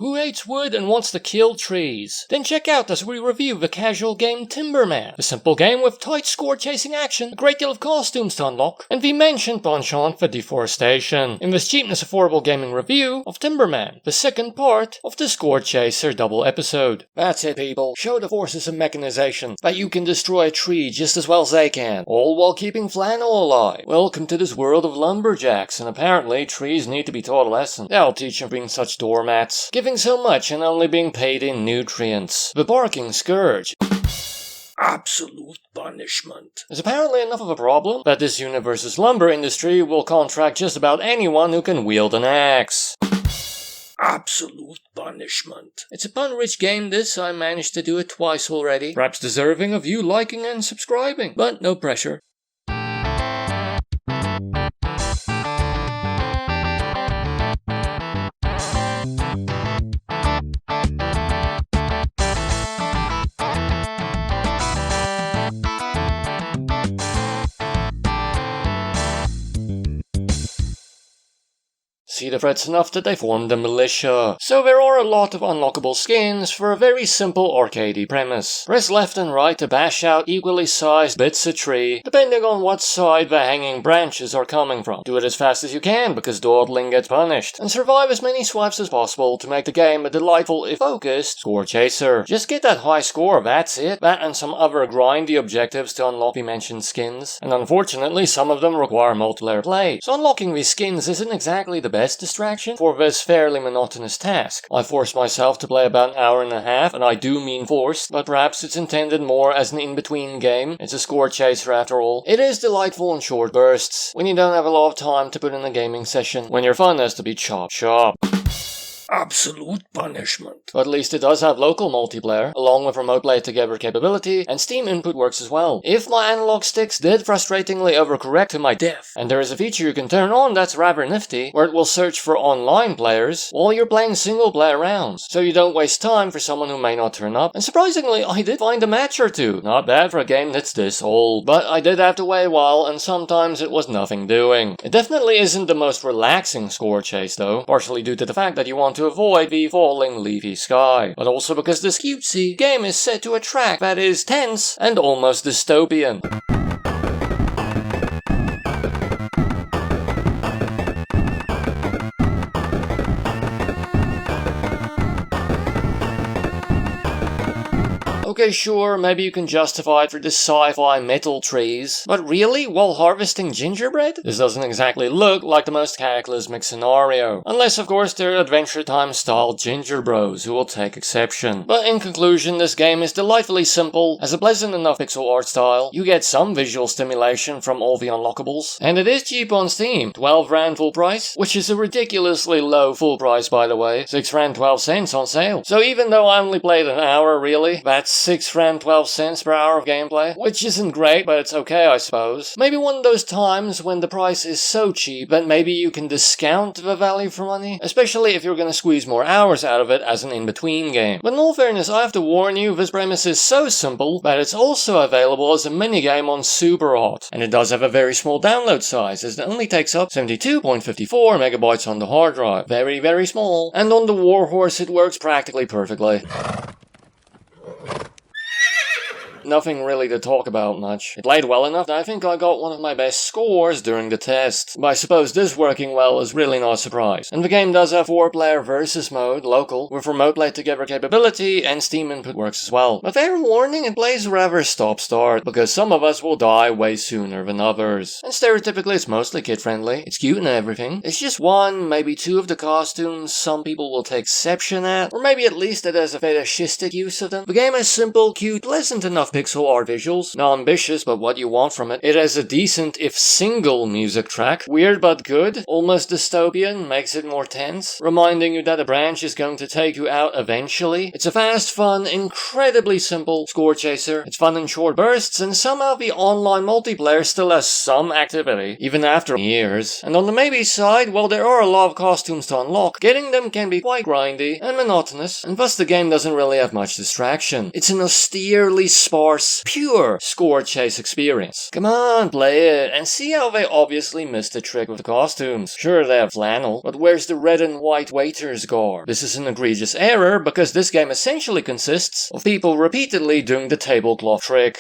Who hates wood and wants to kill trees? Then check out as we review the casual game Timberman, a simple game with tight score-chasing action, a great deal of costumes to unlock, and the mentioned penchant for deforestation. In this Cheapness Affordable Gaming review of Timberman, the second part of the Score Chaser double episode. That's it, people. Show the forces of mechanization that you can destroy a tree just as well as they can, all while keeping flannel alive. Welcome to this world of lumberjacks, and apparently trees need to be taught a lesson. They'll teach them being such doormats, giving so much and only being paid in nutrients. The barking scourge. Absolute punishment is apparently enough of a problem that this universe's lumber industry will contract just about anyone who can wield an axe. Absolute punishment. It's a pun-rich game this, I managed to do it twice already. Perhaps deserving of you liking and subscribing, but no pressure. See the threats enough that they formed a militia. So there are a lot of unlockable skins for a very simple arcadey premise. Press left and right to bash out equally sized bits of tree, depending on what side the hanging branches are coming from. Do it as fast as you can because dawdling gets punished, and survive as many swipes as possible to make the game a delightful if focused score chaser. Just get that high score, that's it. That and some other grindy objectives to unlock the mentioned skins, and unfortunately some of them require multiplayer play. So unlocking these skins isn't exactly the best distraction for this fairly monotonous task. I forced myself to play about an hour and a half, and I do mean forced, but perhaps it's intended more as an in-between game. It's a score chaser after all. It is delightful in short bursts, when you don't have a lot of time to put in a gaming session, when your fun has to be chop. Absolute punishment. But at least it does have local multiplayer, along with remote play together capability, and Steam input works as well. If my analog sticks did frustratingly overcorrect to my death, and there is a feature you can turn on that's rather nifty, where it will search for online players while you're playing single player rounds, so you don't waste time for someone who may not turn up. And surprisingly, I did find a match or two. Not bad for a game that's this old, but I did have to wait a while, and sometimes it was nothing doing. It definitely isn't the most relaxing score chase though, partially due to the fact that you want to avoid the falling leafy sky, but also because this cutesy game is set to a track that is tense and almost dystopian. Okay, sure, maybe you can justify it for the sci-fi metal trees, but really, while harvesting gingerbread? This doesn't exactly look like the most cataclysmic scenario, unless of course they're Adventure Time style ginger bros who will take exception. But in conclusion, this game is delightfully simple, has a pleasant enough pixel art style, you get some visual stimulation from all the unlockables, and it is cheap on Steam, 12 Rand full price, which is a ridiculously low full price by the way, 6 Rand 12 cents on sale. So even though I only played an hour really, that's 6 Rand 12 cents per hour of gameplay, which isn't great, but it's okay I suppose. Maybe one of those times when the price is so cheap that maybe you can discount the value for money, especially if you're gonna squeeze more hours out of it as an in-between game. But in all fairness, I have to warn you, this premise is so simple that it's also available as a minigame on Superhot, and it does have a very small download size, as it only takes up 72.54 megabytes on the hard drive. Very, very small. And on the Warhorse it works practically perfectly. Nothing really to talk about much. It played well enough that I think I got one of my best scores during the test. But I suppose this working well is really not a surprise. And the game does have 4-player versus mode, local, with remote play together capability, and Steam input works as well. But fair warning, it plays rather stop-start, because some of us will die way sooner than others. And stereotypically it's mostly kid-friendly, it's cute and everything. It's just one, maybe two of the costumes some people will take exception at, or maybe at least it has a fetishistic use of them. The game has simple, cute, pleasant enough pixel art visuals, not ambitious but what you want from it. It has a decent if single music track, weird but good, almost dystopian, makes it more tense, reminding you that a branch is going to take you out eventually. It's a fast, fun, incredibly simple score chaser. It's fun in short bursts, and somehow the online multiplayer still has some activity, even after years. And on the maybe side, while there are a lot of costumes to unlock, getting them can be quite grindy and monotonous, and thus the game doesn't really have much distraction. It's an austerely sparse sparse, pure score chase experience. Come on, play it, and see how they obviously missed the trick with the costumes. Sure, they have flannel, but where's the red and white waiter's garb? This is an egregious error, because this game essentially consists of people repeatedly doing the tablecloth trick.